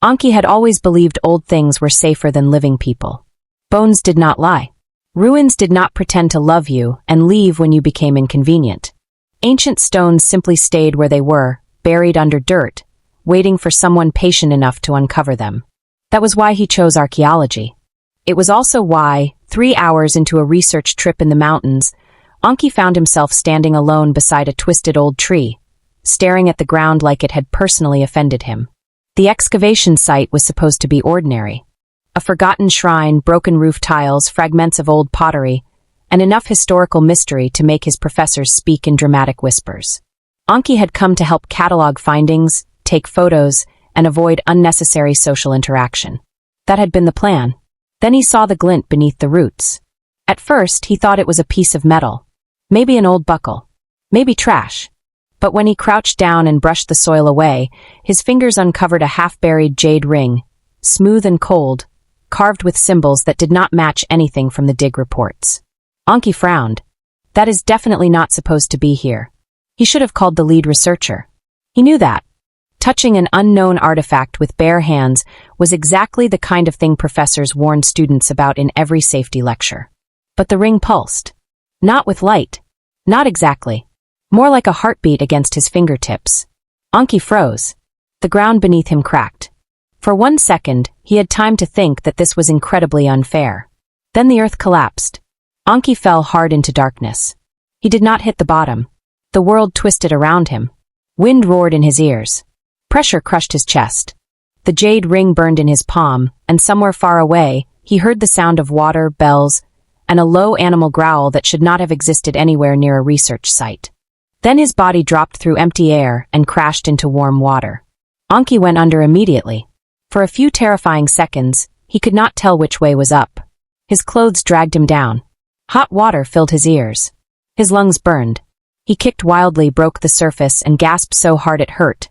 Anki had always believed old things were safer than living people. Bones did not lie. Ruins did not pretend to love you and leave when you became inconvenient. Ancient stones simply stayed where they were, buried under dirt, waiting for someone patient enough to uncover them. That was why he chose archaeology. It was also why, 3 hours into a research trip in the mountains, Anki found himself standing alone beside a twisted old tree, staring at the ground like it had personally offended him. The excavation site was supposed to be ordinary. A forgotten shrine, broken roof tiles, fragments of old pottery, and enough historical mystery to make his professors speak in dramatic whispers. Anki had come to help catalog findings, take photos, and avoid unnecessary social interaction. That had been the plan. Then he saw the glint beneath the roots. At first, he thought it was a piece of metal. Maybe an old buckle. Maybe trash. But when he crouched down and brushed the soil away, his fingers uncovered a half-buried jade ring, smooth and cold, carved with symbols that did not match anything from the dig reports. Anki frowned. That is definitely not supposed to be here. He should have called the lead researcher. He knew that. Touching an unknown artifact with bare hands was exactly the kind of thing professors warned students about in every safety lecture. But the ring pulsed. Not with light. Not exactly. More like a heartbeat against his fingertips. Anki froze. The ground beneath him cracked. For 1 second, he had time to think that this was incredibly unfair. Then the earth collapsed. Anki fell hard into darkness. He did not hit the bottom. The world twisted around him. Wind roared in his ears. Pressure crushed his chest. The jade ring burned in his palm, and somewhere far away, he heard the sound of water, bells, and a low animal growl that should not have existed anywhere near a research site. Then his body dropped through empty air and crashed into warm water. Anki went under immediately. For a few terrifying seconds, he could not tell which way was up. His clothes dragged him down. Hot water filled his ears. His lungs burned. He kicked wildly, broke the surface, and gasped so hard it hurt.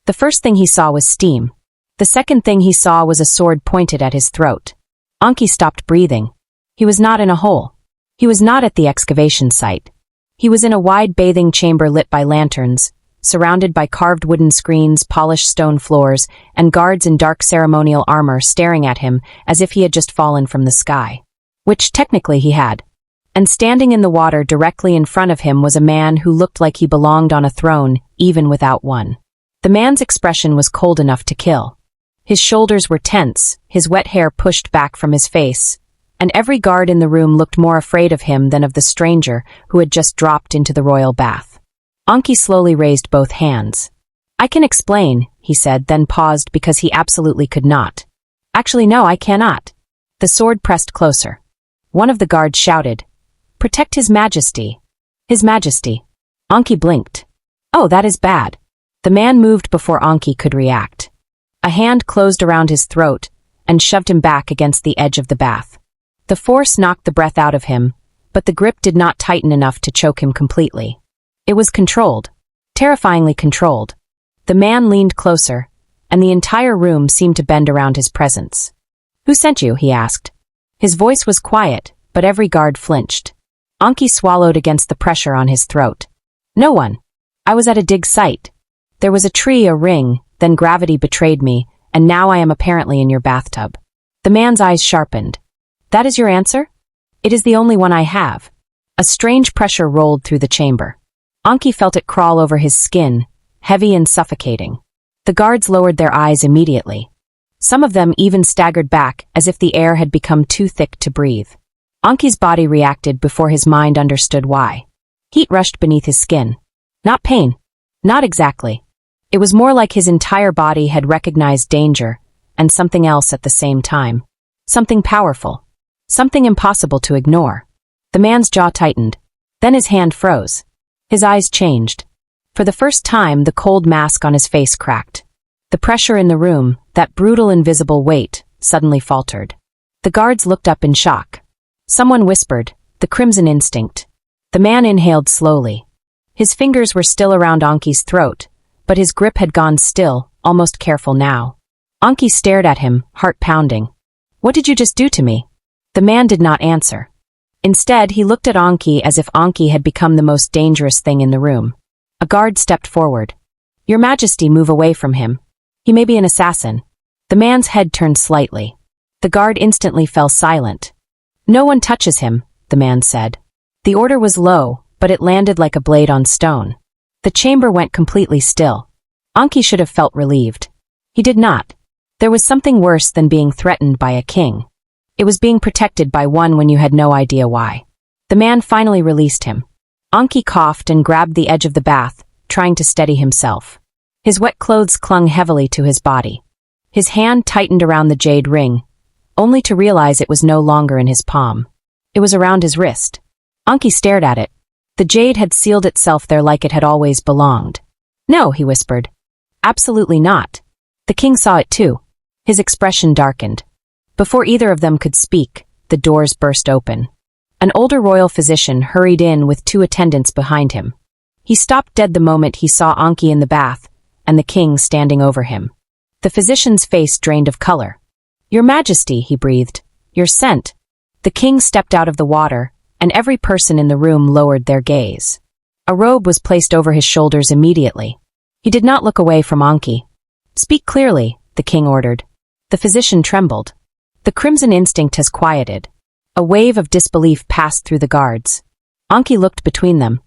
The first thing he saw was steam. The second thing he saw was a sword pointed at his throat. Anki stopped breathing. He was not in a hole. He was not at the excavation site. He was in a wide bathing chamber lit by lanterns, surrounded by carved wooden screens, polished stone floors, and guards in dark ceremonial armor staring at him as if he had just fallen from the sky. Which technically he had. And standing in the water directly in front of him was a man who looked like he belonged on a throne, even without one. The man's expression was cold enough to kill. His shoulders were tense, his wet hair pushed back from his face, and every guard in the room looked more afraid of him than of the stranger who had just dropped into the royal bath. Anki slowly raised both hands. "I can explain," he said, then paused because he absolutely could not. "Actually, no, I cannot." The sword pressed closer. One of the guards shouted, "Protect His Majesty." His Majesty. Anki blinked. "Oh, that is bad." The man moved before Anki could react. A hand closed around his throat and shoved him back against the edge of the bath. The force knocked the breath out of him, but the grip did not tighten enough to choke him completely. It was controlled. Terrifyingly controlled. The man leaned closer, and the entire room seemed to bend around his presence. "Who sent you?" he asked. His voice was quiet, but every guard flinched. Anki swallowed against the pressure on his throat. "No one. I was at a dig site. There was a tree, a ring, then gravity betrayed me, and now I am apparently in your bathtub." The man's eyes sharpened. "That is your answer?" "It is the only one I have." A strange pressure rolled through the chamber. Anki felt it crawl over his skin, heavy and suffocating. The guards lowered their eyes immediately. Some of them even staggered back as if the air had become too thick to breathe. Anki's body reacted before his mind understood why. Heat rushed beneath his skin. Not pain. Not exactly. It was more like his entire body had recognized danger, and something else at the same time. Something powerful. Something impossible to ignore. The man's jaw tightened. Then his hand froze. His eyes changed. For the first time, the cold mask on his face cracked. The pressure in the room, that brutal invisible weight, suddenly faltered. The guards looked up in shock. Someone whispered, "The Crimson Instinct." The man inhaled slowly. His fingers were still around Anki's throat, but his grip had gone still, almost careful now. Anki stared at him, heart pounding. "What did you just do to me?" The man did not answer. Instead, he looked at Anki as if Anki had become the most dangerous thing in the room. A guard stepped forward. "Your Majesty, move away from him. He may be an assassin." The man's head turned slightly. The guard instantly fell silent. "No one touches him," the man said. The order was low, but it landed like a blade on stone. The chamber went completely still. Anki should have felt relieved. He did not. There was something worse than being threatened by a king. It was being protected by one when you had no idea why. The man finally released him. Anki coughed and grabbed the edge of the bath, trying to steady himself. His wet clothes clung heavily to his body. His hand tightened around the jade ring, only to realize it was no longer in his palm. It was around his wrist. Anki stared at it. The jade had sealed itself there like it had always belonged. "No," he whispered. "Absolutely not." The king saw it too. His expression darkened. Before either of them could speak, the doors burst open. An older royal physician hurried in with 2 attendants behind him. He stopped dead the moment he saw Anki in the bath, and the king standing over him. The physician's face drained of color. "Your Majesty," he breathed. "You're sent." The king stepped out of the water, and every person in the room lowered their gaze. A robe was placed over his shoulders immediately. He did not look away from Anki. "Speak clearly," the king ordered. The physician trembled. The crimson instinct has quieted. A wave of disbelief passed through the guards. Anki looked between them.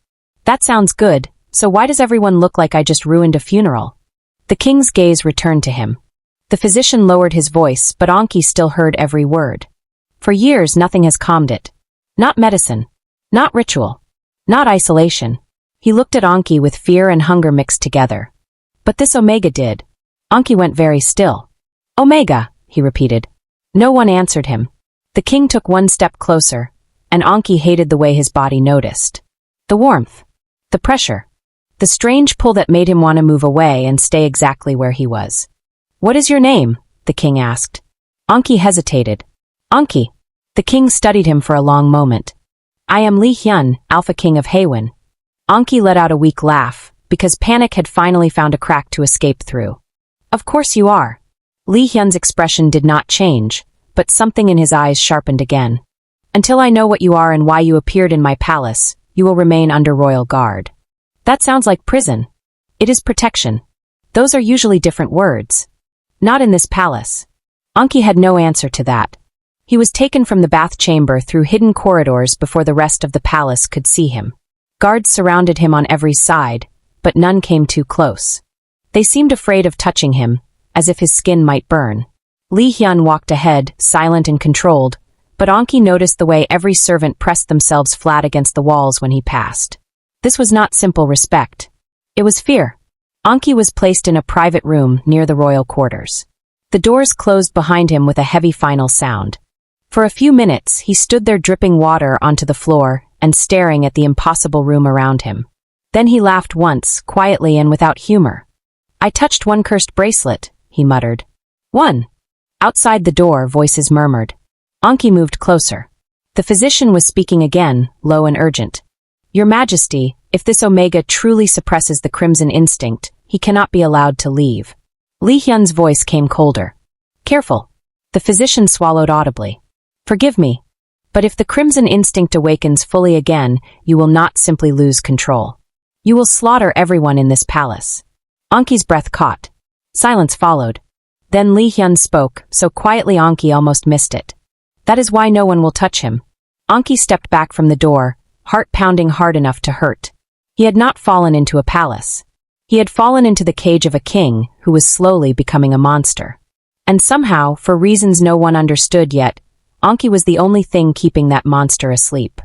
"That sounds good, so why does everyone look like I just ruined a funeral?" The king's gaze returned to him. The physician lowered his voice, but Anki still heard every word. For years nothing has calmed it. Not medicine. Not ritual. Not isolation. He looked at Anki with fear and hunger mixed together. But this Omega did. Anki went very still. "Omega," he repeated. No one answered him. The king took one step closer, and Anki hated the way his body noticed. The warmth. The pressure. The strange pull that made him want to move away and stay exactly where he was. "What is your name?" the king asked. Anki hesitated. "Anki." The king studied him for a long moment. "I am Li Hyun, Alpha King of Haewon." Anki let out a weak laugh, because panic had finally found a crack to escape through. "Of course you are." Li Hyun's expression did not change, but something in his eyes sharpened again. "Until I know what you are and why you appeared in my palace, you will remain under royal guard." "That sounds like prison." "It is protection. Those are usually different words." "Not in this palace." Anki had no answer to that. He was taken from the bath chamber through hidden corridors before the rest of the palace could see him. Guards surrounded him on every side, but none came too close. They seemed afraid of touching him, as if his skin might burn. Li Hyun walked ahead, silent and controlled, but Anki noticed the way every servant pressed themselves flat against the walls when he passed. This was not simple respect. It was fear. Anki was placed in a private room near the royal quarters. The doors closed behind him with a heavy final sound. For a few minutes, he stood there dripping water onto the floor and staring at the impossible room around him. Then he laughed once, quietly and without humor. "I touched one cursed bracelet," he muttered. "One." Outside the door, voices murmured. Anki moved closer. The physician was speaking again, low and urgent. "Your Majesty, if this Omega truly suppresses the crimson instinct, he cannot be allowed to leave." Li Hyun's voice came colder. "Careful." The physician swallowed audibly. "Forgive me. But if the crimson instinct awakens fully again, you will not simply lose control. You will slaughter everyone in this palace." Anki's breath caught. Silence followed. Then Li Hyun spoke, so quietly Anki almost missed it. "That is why no one will touch him." Anki stepped back from the door, heart pounding hard enough to hurt. He had not fallen into a palace. He had fallen into the cage of a king who was slowly becoming a monster. And somehow, for reasons no one understood yet, Anki was the only thing keeping that monster asleep.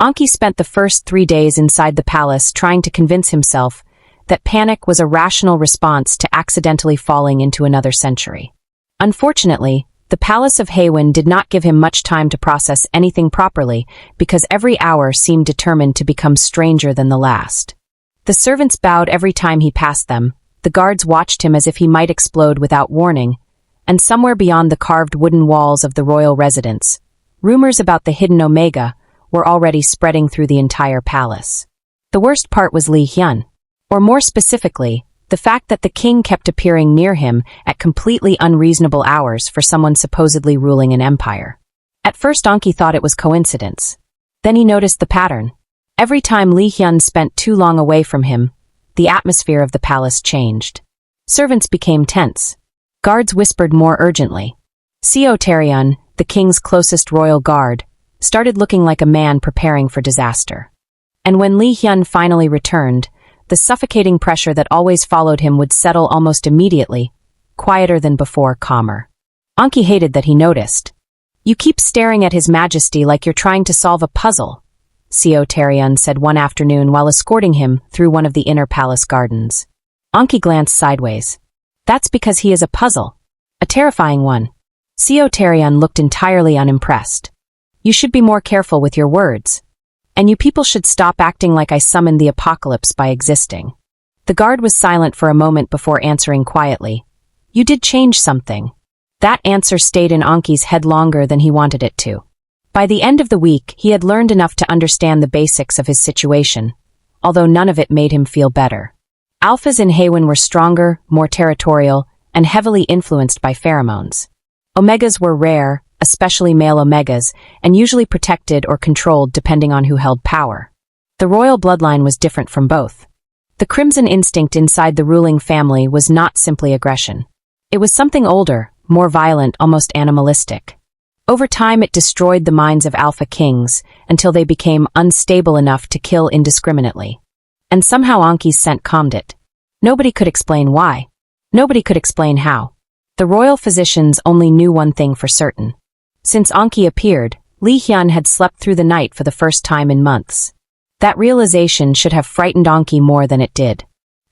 Anki spent the first 3 days inside the palace trying to convince himself that panic was a rational response to accidentally falling into another century. Unfortunately, the Palace of Haewon did not give him much time to process anything properly because every hour seemed determined to become stranger than the last. The servants bowed every time he passed them, the guards watched him as if he might explode without warning, and somewhere beyond the carved wooden walls of the royal residence, rumors about the hidden Omega were already spreading through the entire palace. The worst part was Li Hyun. Or more specifically, the fact that the king kept appearing near him at completely unreasonable hours for someone supposedly ruling an empire. At first Anki thought it was coincidence. Then he noticed the pattern. Every time Li Hyun spent too long away from him, the atmosphere of the palace changed. Servants became tense. Guards whispered more urgently. Seo Taeryun, the king's closest royal guard, started looking like a man preparing for disaster. And when Lee Hyun finally returned, the suffocating pressure that always followed him would settle almost immediately, quieter than before, calmer. Anki hated that he noticed. "You keep staring at His Majesty like you're trying to solve a puzzle," Seo Taeryun said one afternoon while escorting him through one of the inner palace gardens. Anki glanced sideways. "That's because he is a puzzle. A terrifying one." Seo Taeryun looked entirely unimpressed. "You should be more careful with your words. And you people should stop acting like I summoned the apocalypse by existing." The guard was silent for a moment before answering quietly. "You did change something." That answer stayed in Anki's head longer than he wanted it to. By the end of the week, he had learned enough to understand the basics of his situation, although none of it made him feel better. Alphas in Haewon were stronger, more territorial, and heavily influenced by pheromones. Omegas were rare, especially male omegas, and usually protected or controlled depending on who held power. The royal bloodline was different from both. The crimson instinct inside the ruling family was not simply aggression. It was something older, more violent, almost animalistic. Over time it destroyed the minds of alpha kings until they became unstable enough to kill indiscriminately. And somehow Anki's scent calmed it. Nobody could explain why. Nobody could explain how. The royal physicians only knew one thing for certain. Since Anki appeared, Lee Hyun had slept through the night for the first time in months. That realization should have frightened Anki more than it did.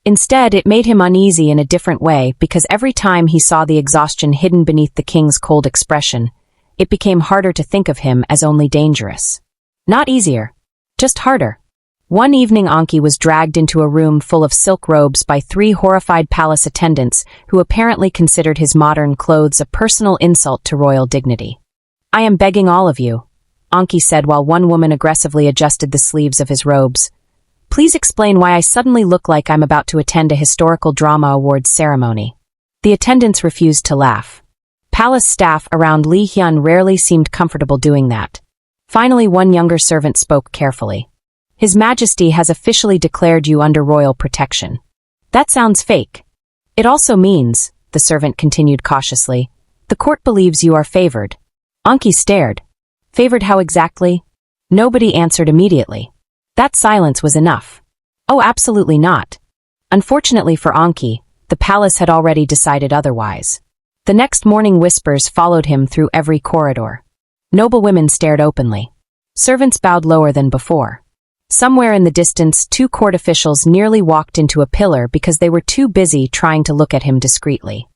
Instead, it made him uneasy in a different way because every time he saw the exhaustion hidden beneath the king's cold expression, it became harder to think of him as only dangerous. Not easier, just harder. One evening Anki was dragged into a room full of silk robes by 3 horrified palace attendants who apparently considered his modern clothes a personal insult to royal dignity. "I am begging all of you," Anki said while one woman aggressively adjusted the sleeves of his robes. "Please explain why I suddenly look like I'm about to attend a historical drama awards ceremony." The attendants refused to laugh. Palace staff around Lee Hyun rarely seemed comfortable doing that. Finally, one younger servant spoke carefully. "His Majesty has officially declared you under royal protection." "That sounds fake." "It also means," the servant continued cautiously, "the court believes you are favored." Anki stared. Favored how exactly? Nobody answered immediately. That silence was enough. Oh, absolutely not. Unfortunately for Anki, the palace had already decided otherwise. The next morning whispers followed him through every corridor. Noble women stared openly. Servants bowed lower than before. Somewhere in the distance, 2 court officials nearly walked into a pillar because they were too busy trying to look at him discreetly.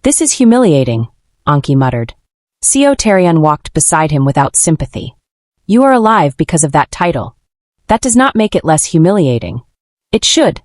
"This is humiliating," Anki muttered. Seo Taeryun walked beside him without sympathy. "You are alive because of that title. That does not make it less humiliating." "It should."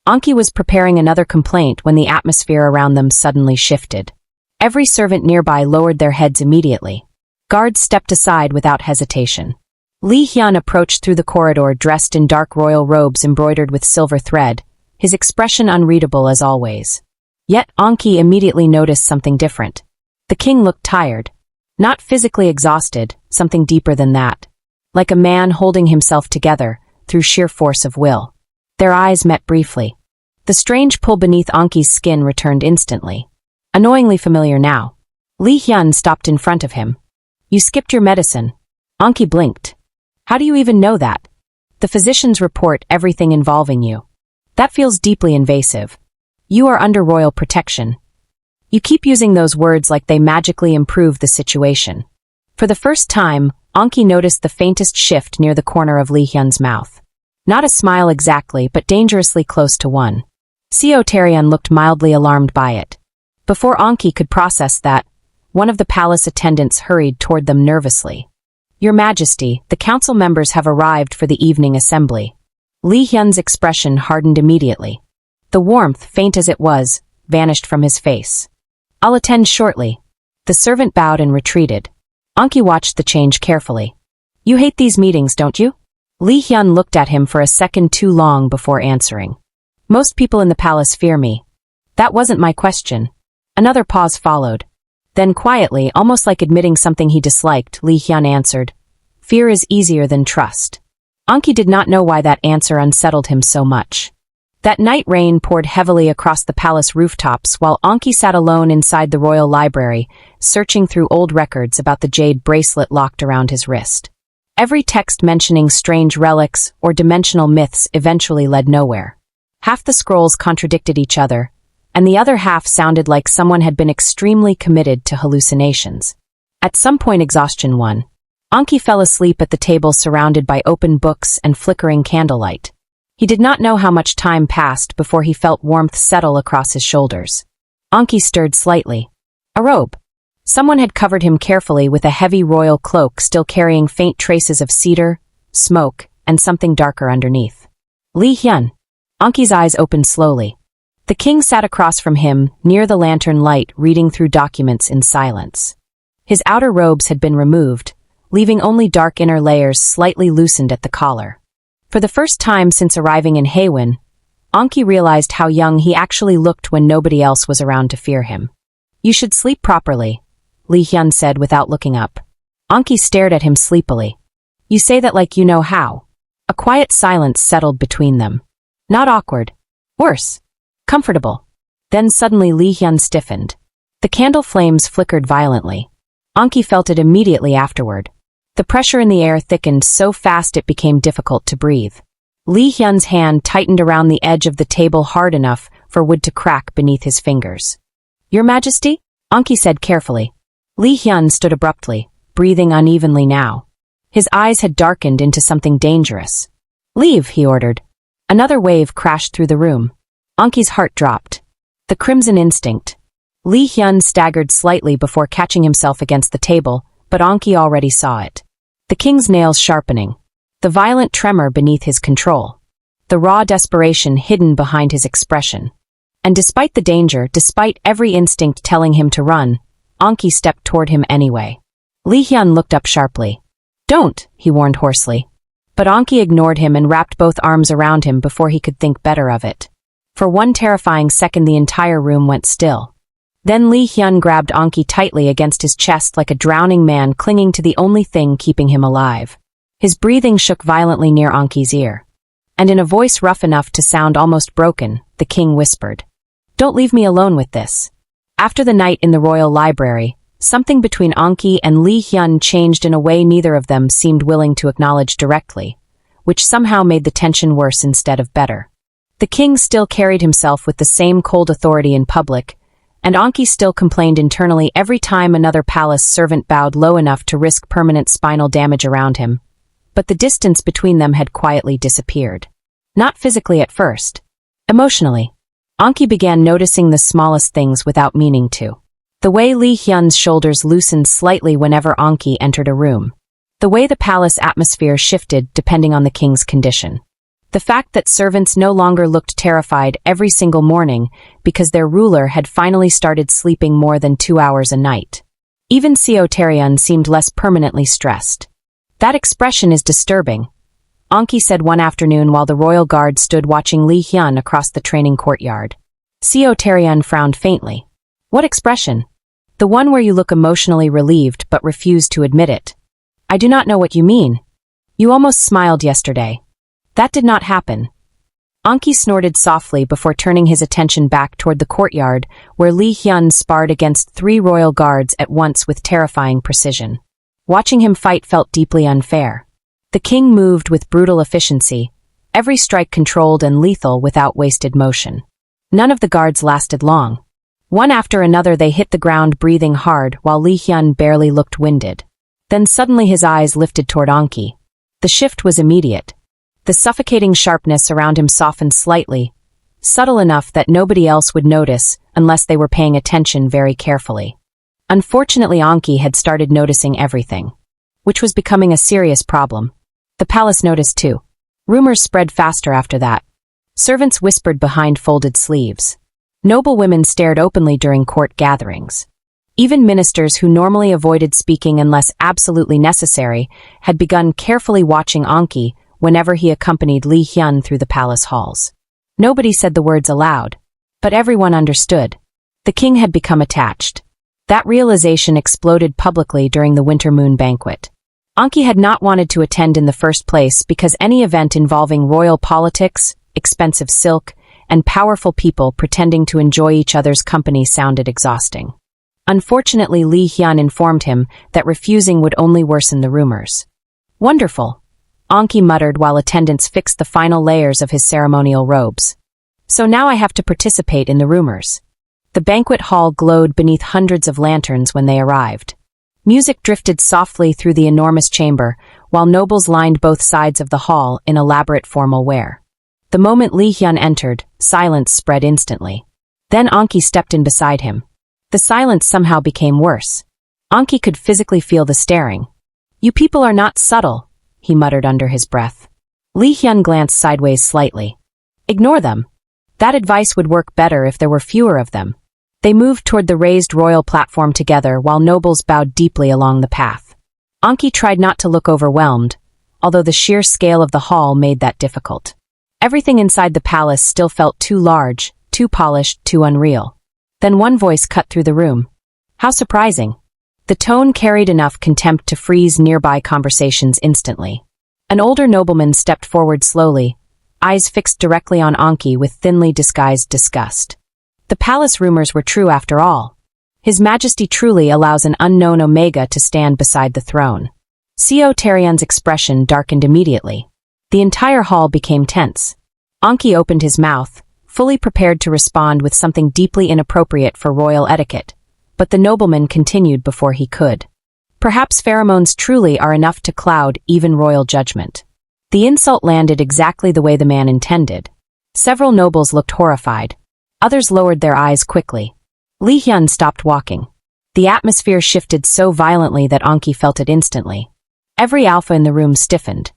Anki was preparing another complaint when the atmosphere around them suddenly shifted. Every servant nearby lowered their heads immediately. Guards stepped aside without hesitation. Lee Hyun approached through the corridor dressed in dark royal robes embroidered with silver thread, his expression unreadable as always. Yet Anki immediately noticed something different. The king looked tired. Not physically exhausted, something deeper than that. Like a man holding himself together through sheer force of will. Their eyes met briefly. The strange pull beneath Anki's skin returned instantly. Annoyingly familiar now. Lee Hyun stopped in front of him. "You skipped your medicine." Anki blinked. "How do you even know that?" "The physicians report everything involving you." "That feels deeply invasive." "You are under royal protection." "You keep using those words like they magically improve the situation." For the first time, Anki noticed the faintest shift near the corner of Lee Hyun's mouth. Not a smile exactly, but dangerously close to one. Seo Taeryun looked mildly alarmed by it. Before Anki could process that, one of the palace attendants hurried toward them nervously. "Your Majesty, the council members have arrived for the evening assembly." Lee Hyun's expression hardened immediately. The warmth, faint as it was, vanished from his face. "I'll attend shortly." The servant bowed and retreated. Anki watched the change carefully. "You hate these meetings, don't you?" Lee Hyun looked at him for a second too long before answering. "Most people in the palace fear me." "That wasn't my question." Another pause followed. Then quietly, almost like admitting something he disliked, Lee Hyun answered, "Fear is easier than trust." Anki did not know why that answer unsettled him so much. That night rain poured heavily across the palace rooftops while Anki sat alone inside the royal library, searching through old records about the jade bracelet locked around his wrist. Every text mentioning strange relics or dimensional myths eventually led nowhere. Half the scrolls contradicted each other, and the other half sounded like someone had been extremely committed to hallucinations. At some point exhaustion won. Anki fell asleep at the table surrounded by open books and flickering candlelight. He did not know how much time passed before he felt warmth settle across his shoulders. Anki stirred slightly. A robe. Someone had covered him carefully with a heavy royal cloak still carrying faint traces of cedar, smoke, and something darker underneath. Li Hyun. Anki's eyes opened slowly. The king sat across from him, near the lantern light, reading through documents in silence. His outer robes had been removed, leaving only dark inner layers slightly loosened at the collar. For the first time since arriving in Haewon, Anki realized how young he actually looked when nobody else was around to fear him. "You should sleep properly," Li Hyun said without looking up. Anki stared at him sleepily. "You say that like you know how." A quiet silence settled between them. Not awkward. Worse. Comfortable. Then suddenly Li Hyun stiffened. The candle flames flickered violently. Anki felt it immediately afterward. The pressure in the air thickened so fast it became difficult to breathe. Li Hyun's hand tightened around the edge of the table hard enough for wood to crack beneath his fingers. "Your Majesty?" Anki said carefully. Li Hyun stood abruptly, breathing unevenly now. His eyes had darkened into something dangerous. "Leave," he ordered. Another wave crashed through the room. Anki's heart dropped. The crimson instinct. Li Hyun staggered slightly before catching himself against the table, but Anki already saw it. The king's nails sharpening. The violent tremor beneath his control. The raw desperation hidden behind his expression. And despite the danger, despite every instinct telling him to run, Anki stepped toward him anyway. Li Hyun looked up sharply. "Don't," he warned hoarsely. But Anki ignored him and wrapped both arms around him before he could think better of it. For one terrifying second the entire room went still. Then Li Hyun grabbed Anki tightly against his chest like a drowning man clinging to the only thing keeping him alive. His breathing shook violently near Anki's ear. And in a voice rough enough to sound almost broken, the king whispered, "Don't leave me alone with this." After the night in the royal library, something between Anki and Li Hyun changed in a way neither of them seemed willing to acknowledge directly, which somehow made the tension worse instead of better. The king still carried himself with the same cold authority in public, and Anki still complained internally every time another palace servant bowed low enough to risk permanent spinal damage around him. But the distance between them had quietly disappeared. Not physically at first. Emotionally. Anki began noticing the smallest things without meaning to. The way Li Hyun's shoulders loosened slightly whenever Anki entered a room. The way the palace atmosphere shifted depending on the king's condition. The fact that servants no longer looked terrified every single morning because their ruler had finally started sleeping more than 2 hours a night. Even Seo Taeryun seemed less permanently stressed. "That expression is disturbing," Anki said one afternoon while the royal guard stood watching Li Hyun across the training courtyard. Seo Taeryun frowned faintly. "What expression?" "The one where you look emotionally relieved but refuse to admit it." "I do not know what you mean." "You almost smiled yesterday." "That did not happen." Anki snorted softly before turning his attention back toward the courtyard where Li Hyun sparred against 3 royal guards at once with terrifying precision. Watching him fight felt deeply unfair. The king moved with brutal efficiency, every strike controlled and lethal without wasted motion. None of the guards lasted long. One after another they hit the ground breathing hard while Li Hyun barely looked winded. Then suddenly his eyes lifted toward Anki. The shift was immediate. The suffocating sharpness around him softened slightly, subtle enough that nobody else would notice unless they were paying attention very carefully. Unfortunately, Anki had started noticing everything, which was becoming a serious problem. The palace noticed too. Rumors spread faster after that. Servants whispered behind folded sleeves. Noble women stared openly during court gatherings. Even ministers who normally avoided speaking unless absolutely necessary had begun carefully watching Anki whenever he accompanied Li Hyun through the palace halls. Nobody said the words aloud, but everyone understood. The king had become attached. That realization exploded publicly during the winter moon banquet. Anki had not wanted to attend in the first place because any event involving royal politics, expensive silk, and powerful people pretending to enjoy each other's company sounded exhausting. Unfortunately, Li Hyun informed him that refusing would only worsen the rumors. Wonderful, Anki muttered while attendants fixed the final layers of his ceremonial robes. So now I have to participate in the rumors. The banquet hall glowed beneath hundreds of lanterns when they arrived. Music drifted softly through the enormous chamber, while nobles lined both sides of the hall in elaborate formal wear. The moment Li Hyun entered, silence spread instantly. Then Anki stepped in beside him. The silence somehow became worse. Anki could physically feel the staring. "You people are not subtle," he muttered under his breath. Li Hyun glanced sideways slightly. "Ignore them. That advice would work better if there were fewer of them." They moved toward the raised royal platform together while nobles bowed deeply along the path. Anki tried not to look overwhelmed, although the sheer scale of the hall made that difficult. Everything inside the palace still felt too large, too polished, too unreal. Then one voice cut through the room. How surprising. The tone carried enough contempt to freeze nearby conversations instantly. An older nobleman stepped forward slowly, eyes fixed directly on Anki with thinly disguised disgust. The palace rumors were true after all. His Majesty truly allows an unknown Omega to stand beside the throne. Seo Taeryeon's expression darkened immediately. The entire hall became tense. Anki opened his mouth, fully prepared to respond with something deeply inappropriate for royal etiquette, but the nobleman continued before he could. Perhaps pheromones truly are enough to cloud even royal judgment. The insult landed exactly the way the man intended. Several nobles looked horrified. Others lowered their eyes quickly. Li Hyun stopped walking. The atmosphere shifted so violently that Anki felt it instantly. Every alpha in the room stiffened.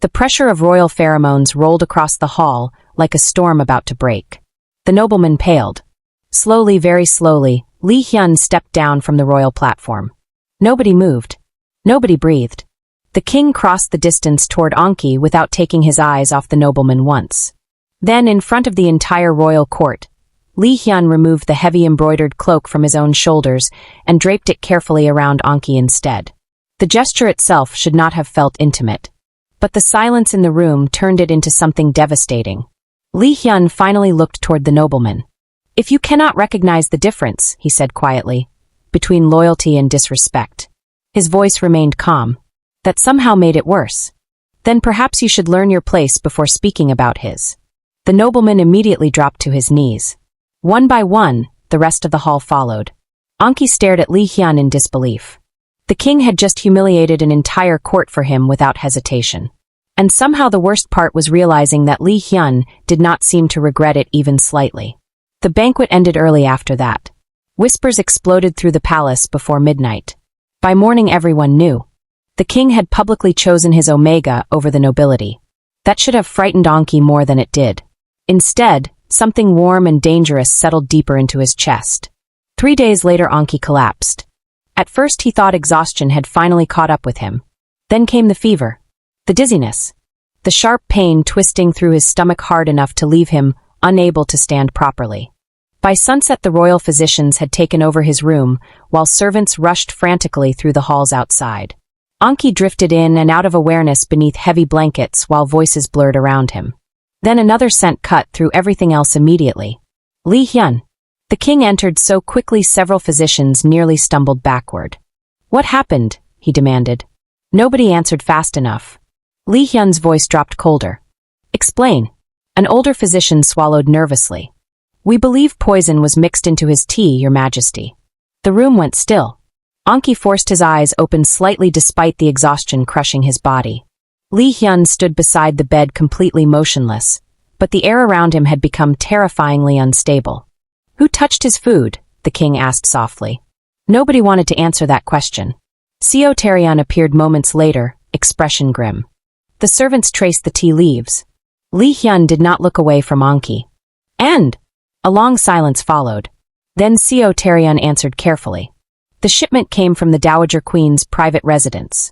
The pressure of royal pheromones rolled across the hall like a storm about to break. The nobleman paled. Slowly, very slowly, Li Hyun stepped down from the royal platform. Nobody moved. Nobody breathed. The king crossed the distance toward Anki without taking his eyes off the nobleman once. Then, in front of the entire royal court, Li Hyun removed the heavy embroidered cloak from his own shoulders and draped it carefully around Anki instead. The gesture itself should not have felt intimate. But the silence in the room turned it into something devastating. Li Hyun finally looked toward the nobleman. "If you cannot recognize the difference," he said quietly, "between loyalty and disrespect." His voice remained calm. That somehow made it worse. "Then perhaps you should learn your place before speaking about his." The nobleman immediately dropped to his knees. One by one, the rest of the hall followed. Anki stared at Li Hyun in disbelief. The king had just humiliated an entire court for him without hesitation. And somehow the worst part was realizing that Li Hyun did not seem to regret it even slightly. The banquet ended early after that. Whispers exploded through the palace before midnight. By morning everyone knew. The king had publicly chosen his Omega over the nobility. That should have frightened Anki more than it did. Instead, something warm and dangerous settled deeper into his chest. 3 days later Anki collapsed. At first he thought exhaustion had finally caught up with him. Then came the fever. The dizziness. The sharp pain twisting through his stomach hard enough to leave him unable to stand properly. By sunset the royal physicians had taken over his room, while servants rushed frantically through the halls outside. Anki drifted in and out of awareness beneath heavy blankets while voices blurred around him. Then another scent cut through everything else immediately. Li Hyun. The king entered so quickly several physicians nearly stumbled backward. "What happened?" he demanded. Nobody answered fast enough. Li Hyun's voice dropped colder. "Explain." An older physician swallowed nervously. "We believe poison was mixed into his tea, Your Majesty." The room went still. Anki forced his eyes open slightly despite the exhaustion crushing his body. Li Hyun stood beside the bed completely motionless, but the air around him had become terrifyingly unstable. "Who touched his food?" the king asked softly. Nobody wanted to answer that question. Seo Taeryeon appeared moments later, expression grim. The servants traced the tea leaves. Li Hyun did not look away from Anki. "And?" A long silence followed. Then Seo Taeryeon answered carefully. "The shipment came from the Dowager Queen's private residence."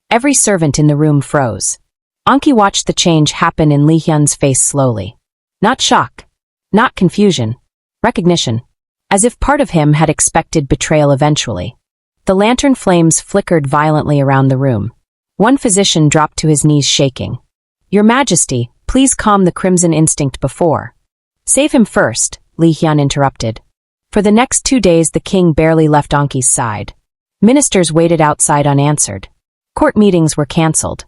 Every servant in the room froze. Anki watched the change happen in Li Hyun's face slowly. Not shock. Not confusion. Recognition. As if part of him had expected betrayal eventually. The lantern flames flickered violently around the room. One physician dropped to his knees shaking. "Your Majesty, please calm the crimson instinct before." Save him first, Li Hyun interrupted. For the next 2 days the king barely left Anki's side. Ministers waited outside unanswered. Court meetings were cancelled.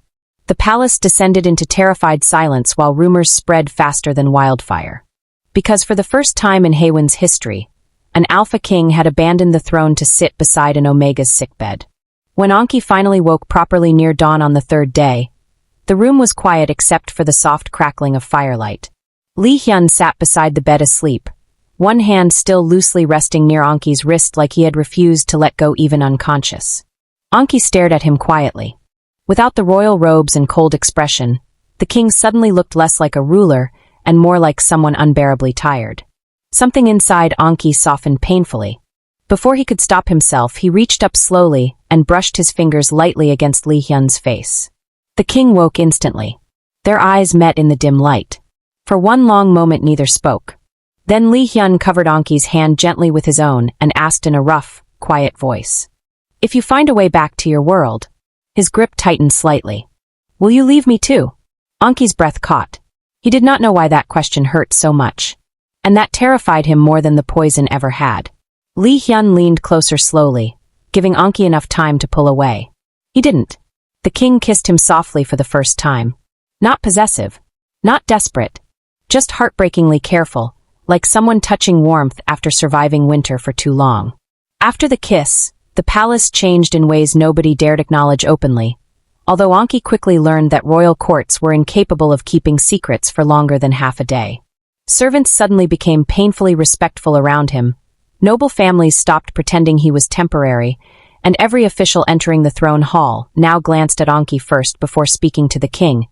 The palace descended into terrified silence while rumors spread faster than wildfire. Because for the first time in Haewon's history, an alpha king had abandoned the throne to sit beside an Omega's sickbed. When Anki finally woke properly near dawn on the 3rd day, the room was quiet except for the soft crackling of firelight. Li Hyun sat beside the bed asleep, one hand still loosely resting near Anki's wrist like he had refused to let go even unconscious. Anki stared at him quietly. Without the royal robes and cold expression, the king suddenly looked less like a ruler and more like someone unbearably tired. Something inside Anki softened painfully. Before he could stop himself, he reached up slowly and brushed his fingers lightly against Li Hyun's face. The king woke instantly. Their eyes met in the dim light. For one long moment neither spoke. Then Li Hyun covered Anki's hand gently with his own and asked in a rough, quiet voice. If you find a way back to your world. His grip tightened slightly. Will you leave me too? Anki's breath caught. He did not know why that question hurt so much. And that terrified him more than the poison ever had. Li Hyun leaned closer slowly, giving Anki enough time to pull away. He didn't. The king kissed him softly for the first time. Not possessive. Not desperate. Just heartbreakingly careful, like someone touching warmth after surviving winter for too long. After the kiss, the palace changed in ways nobody dared acknowledge openly, although Anki quickly learned that royal courts were incapable of keeping secrets for longer than half a day. Servants suddenly became painfully respectful around him, noble families stopped pretending he was temporary, and every official entering the throne hall now glanced at Anki first before speaking to the king,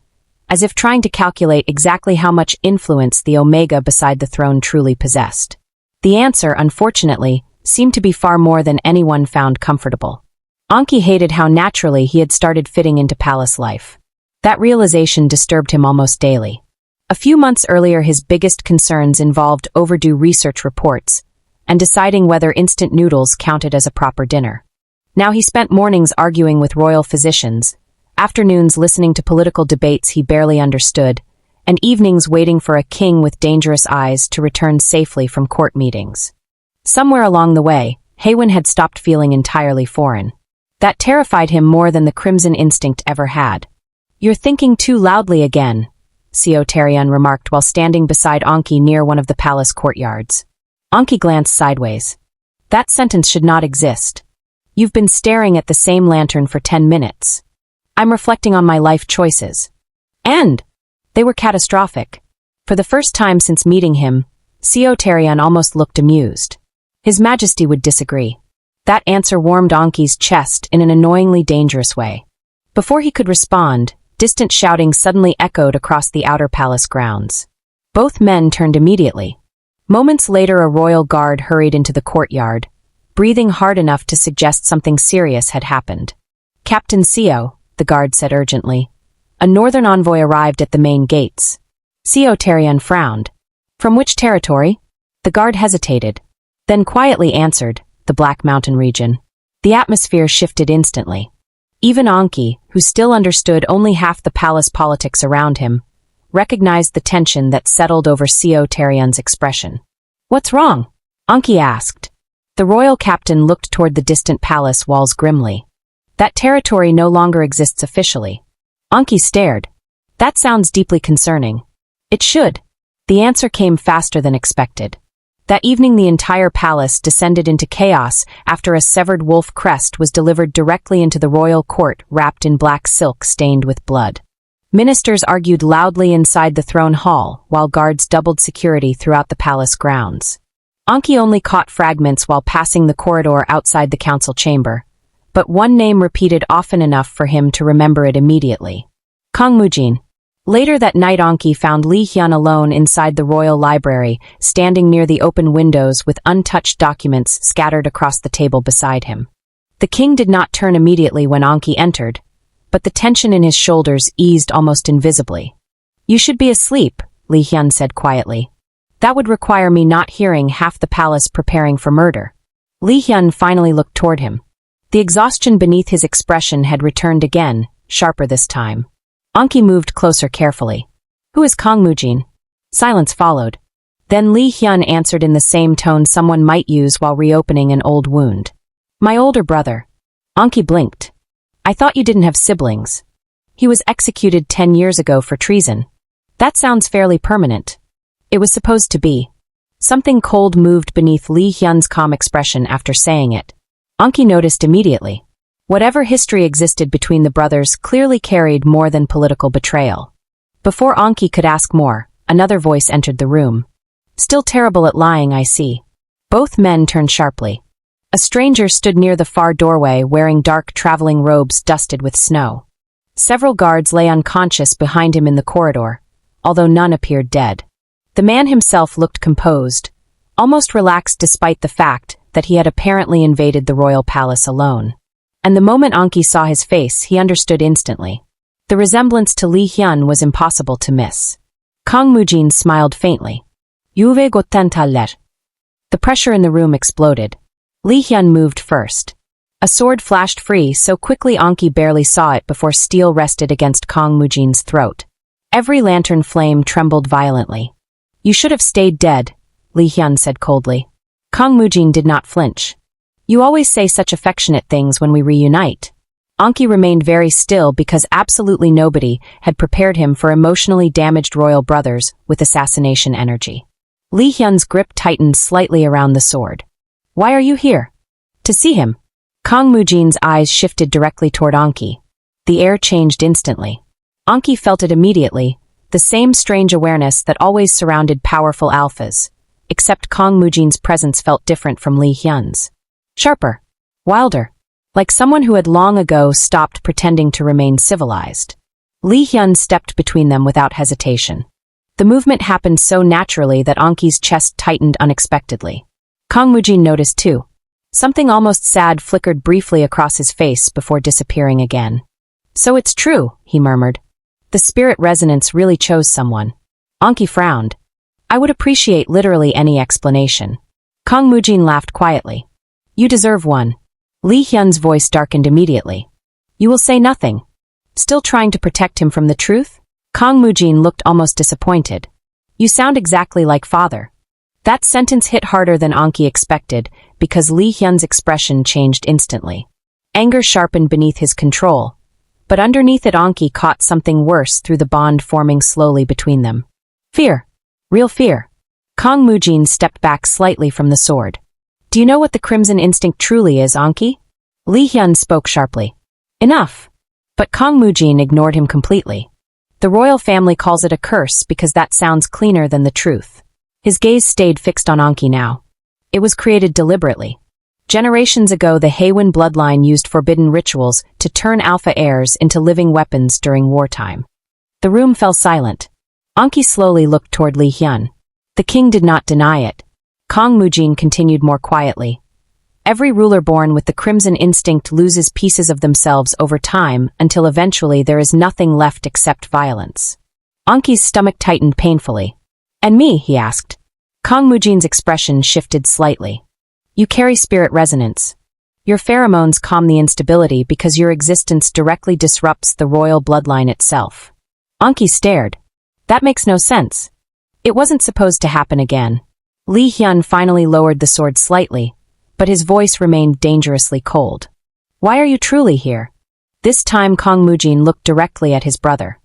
as if trying to calculate exactly how much influence the Omega beside the throne truly possessed. The answer, unfortunately, seemed to be far more than anyone found comfortable. Anki hated how naturally he had started fitting into palace life. That realization disturbed him almost daily. A few months earlier his biggest concerns involved overdue research reports and deciding whether instant noodles counted as a proper dinner. Now he spent mornings arguing with royal physicians, afternoons listening to political debates he barely understood, and evenings waiting for a king with dangerous eyes to return safely from court meetings. Somewhere along the way, Haewon had stopped feeling entirely foreign. That terrified him more than the crimson instinct ever had. You're thinking too loudly again, Seo Tae-ryun remarked while standing beside Anki near one of the palace courtyards. Anki glanced sideways. That sentence should not exist. You've been staring at the same lantern for 10 minutes. I'm reflecting on my life choices. And they were catastrophic. For the first time since meeting him, Seo Tae-ryun almost looked amused. His Majesty would disagree. That answer warmed Anki's chest in an annoyingly dangerous way. Before he could respond, distant shouting suddenly echoed across the outer palace grounds. Both men turned immediately. Moments later a royal guard hurried into the courtyard, breathing hard enough to suggest something serious had happened. Captain Seo, the guard said urgently. A northern envoy arrived at the main gates. Seo Tae-ryun frowned. From which territory? The guard hesitated, then quietly answered, the Black Mountain region. The atmosphere shifted instantly. Even Anki, who still understood only half the palace politics around him, recognized the tension that settled over Seo Tae-ryun's expression. What's wrong? Anki asked. The royal captain looked toward the distant palace walls grimly. That territory no longer exists officially. Anki stared. That sounds deeply concerning. It should. The answer came faster than expected. That evening the entire palace descended into chaos after a severed wolf crest was delivered directly into the royal court wrapped in black silk stained with blood. Ministers argued loudly inside the throne hall while guards doubled security throughout the palace grounds. Anki only caught fragments while passing the corridor outside the council chamber, but one name repeated often enough for him to remember it immediately. Kang Mujin. Later that night Anki found Li Hyun alone inside the royal library, standing near the open windows with untouched documents scattered across the table beside him. The king did not turn immediately when Anki entered, but the tension in his shoulders eased almost invisibly. You should be asleep, Li Hyun said quietly. That would require me not hearing half the palace preparing for murder. Li Hyun finally looked toward him. The exhaustion beneath his expression had returned again, sharper this time. Anki moved closer carefully. Who is Kang Mujin? Silence followed. Then Lee Hyun answered in the same tone someone might use while reopening an old wound. My older brother. Anki blinked. I thought you didn't have siblings. He was executed 10 years ago for treason. That sounds fairly permanent. It was supposed to be. Something cold moved beneath Lee Hyun's calm expression after saying it. Anki noticed immediately. Whatever history existed between the brothers clearly carried more than political betrayal. Before Anki could ask more, another voice entered the room. Still terrible at lying, I see. Both men turned sharply. A stranger stood near the far doorway wearing dark traveling robes dusted with snow. Several guards lay unconscious behind him in the corridor, although none appeared dead. The man himself looked composed, almost relaxed despite the fact that he had apparently invaded the royal palace alone. And the moment Anki saw his face, he understood instantly. The resemblance to Lee Hyun was impossible to miss. Kang Mujin smiled faintly. Yuve gotten taller. The pressure in the room exploded. Lee Hyun moved first. A sword flashed free so quickly Anki barely saw it before steel rested against Kang Mujin's throat. Every lantern flame trembled violently. You should have stayed dead, Lee Hyun said coldly. Kang Mujin did not flinch. You always say such affectionate things when we reunite. Anki remained very still because absolutely nobody had prepared him for emotionally damaged royal brothers with assassination energy. Lee Hyun's grip tightened slightly around the sword. Why are you here? To see him. Kang Mujin's eyes shifted directly toward Anki. The air changed instantly. Anki felt it immediately, the same strange awareness that always surrounded powerful alphas, except Kang Mujin's presence felt different from Lee Hyun's. Sharper. Wilder. Like someone who had long ago stopped pretending to remain civilized. Lee Hyun stepped between them without hesitation. The movement happened so naturally that Anki's chest tightened unexpectedly. Kang Mujin noticed too. Something almost sad flickered briefly across his face before disappearing again. So it's true, he murmured. The spirit resonance really chose someone. Anki frowned. I would appreciate literally any explanation. Kang Mujin laughed quietly. You deserve one. Lee Hyun's voice darkened immediately. You will say nothing. Still trying to protect him from the truth? Kang Mujin looked almost disappointed. You sound exactly like father. That sentence hit harder than Anki expected because Lee Hyun's expression changed instantly. Anger sharpened beneath his control, but underneath it Anki caught something worse through the bond forming slowly between them. Fear. Real fear. Kang Mujin stepped back slightly from the sword. Do you know what the crimson instinct truly is, Anki? Lee Hyun spoke sharply. Enough. But Kang Mujin ignored him completely. The royal family calls it a curse because that sounds cleaner than the truth. His gaze stayed fixed on Anki now. It was created deliberately. Generations ago, the Haewon bloodline used forbidden rituals to turn alpha heirs into living weapons during wartime. The room fell silent. Anki slowly looked toward Lee Hyun. The king did not deny it. Kang Mujin continued more quietly. Every ruler born with the crimson instinct loses pieces of themselves over time until eventually there is nothing left except violence. Anki's stomach tightened painfully. And me, he asked. Kang Mujin's expression shifted slightly. You carry spirit resonance. Your pheromones calm the instability because your existence directly disrupts the royal bloodline itself. Anki stared. That makes no sense. It wasn't supposed to happen again. Lee Hyun finally lowered the sword slightly, but his voice remained dangerously cold. Why are you truly here? This time Kang Mujin looked directly at his brother.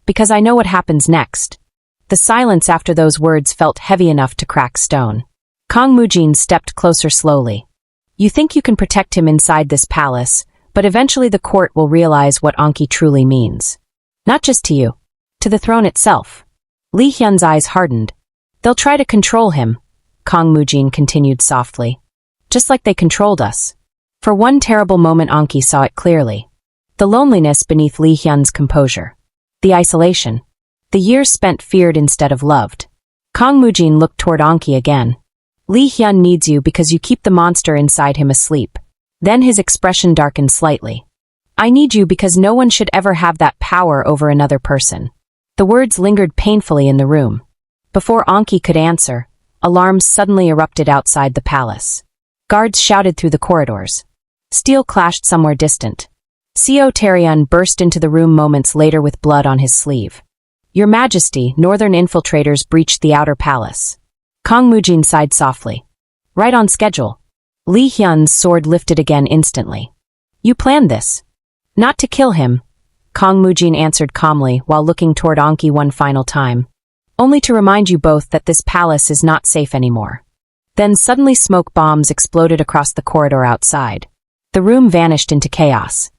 Because I know what happens next. The silence after those words felt heavy enough to crack stone. Kang Mujin stepped closer slowly. You think you can protect him inside this palace, but eventually the court will realize what Anki truly means. Not just to you. To the throne itself. Lee Hyun's eyes hardened. They'll try to control him, Kang Mujin continued softly. Just like they controlled us. For one terrible moment Anki saw it clearly. The loneliness beneath Lee Hyun's composure. The isolation. The years spent feared instead of loved. Kang Mujin looked toward Anki again. Lee Hyun needs you because you keep the monster inside him asleep. Then his expression darkened slightly. I need you because no one should ever have that power over another person. The words lingered painfully in the room. Before Anki could answer, alarms suddenly erupted outside the palace. Guards shouted through the corridors. Steel clashed somewhere distant. Seo Taeryun burst into the room moments later with blood on his sleeve. Your Majesty, northern infiltrators breached the outer palace. Kang Mujin sighed softly. Right on schedule. Lee Hyun's sword lifted again instantly. You planned this. Not to kill him, Kang Mujin answered calmly while looking toward Anki one final time. Only to remind you both that this palace is not safe anymore. Then suddenly smoke bombs exploded across the corridor outside. The room vanished into chaos.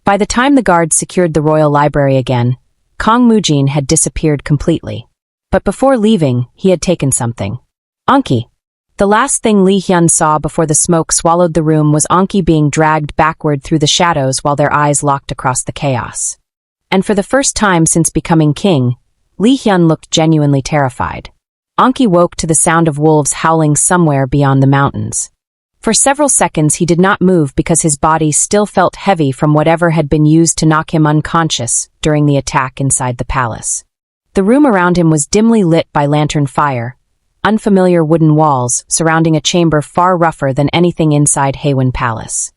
By the time the guards secured the royal library again, Kang Mujin had disappeared completely. But before leaving, he had taken something. Anki. The last thing Lee Hyun saw before the smoke swallowed the room was Anki being dragged backward through the shadows while their eyes locked across the chaos. And for the first time since becoming king, Lee Hyun looked genuinely terrified. Anki woke to the sound of wolves howling somewhere beyond the mountains. For several seconds he did not move because his body still felt heavy from whatever had been used to knock him unconscious during the attack inside the palace. The room around him was dimly lit by lantern fire, unfamiliar wooden walls surrounding a chamber far rougher than anything inside Haewon Palace.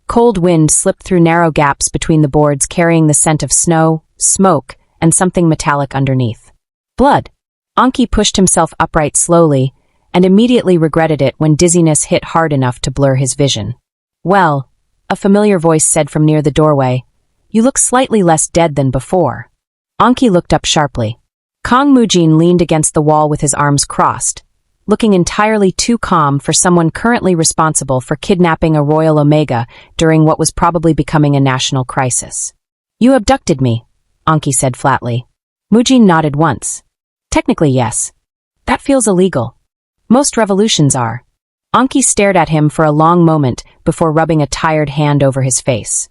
Cold wind slipped through narrow gaps between the boards carrying the scent of snow, smoke, and something metallic underneath. Blood. Anki pushed himself upright slowly, and immediately regretted it when dizziness hit hard enough to blur his vision. Well, a familiar voice said from near the doorway, you look slightly less dead than before. Anki looked up sharply. Kang Mujin leaned against the wall with his arms crossed, looking entirely too calm for someone currently responsible for kidnapping a royal Omega during what was probably becoming a national crisis. You abducted me, Anki said flatly. Mujin nodded once. Technically, yes. That feels illegal. Most revolutions are. Anki stared at him for a long moment before rubbing a tired hand over his face.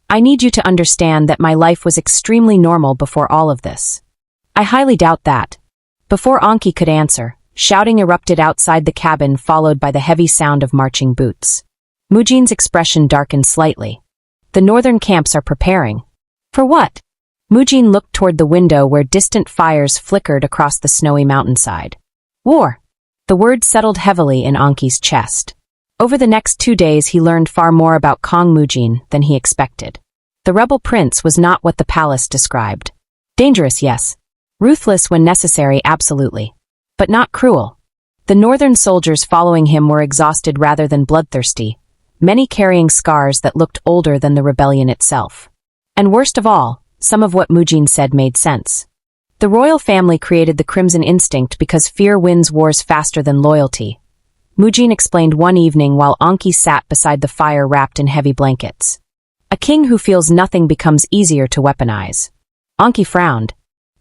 I need you to understand that my life was extremely normal before all of this. I highly doubt that. Before Anki could answer, shouting erupted outside the cabin followed by the heavy sound of marching boots. Mujin's expression darkened slightly. The northern camps are preparing. For what? Mujin looked toward the window where distant fires flickered across the snowy mountainside. War. The word settled heavily in Anki's chest. Over the next 2 days he learned far more about Kang Mujin than he expected. The rebel prince was not what the palace described. Dangerous, yes. Ruthless when necessary, absolutely. But not cruel. The northern soldiers following him were exhausted rather than bloodthirsty, many carrying scars that looked older than the rebellion itself. And worst of all, some of what Mujin said made sense. The royal family created the Crimson Instinct because fear wins wars faster than loyalty. Mujin explained one evening while Anki sat beside the fire wrapped in heavy blankets. A king who feels nothing becomes easier to weaponize. Anki frowned.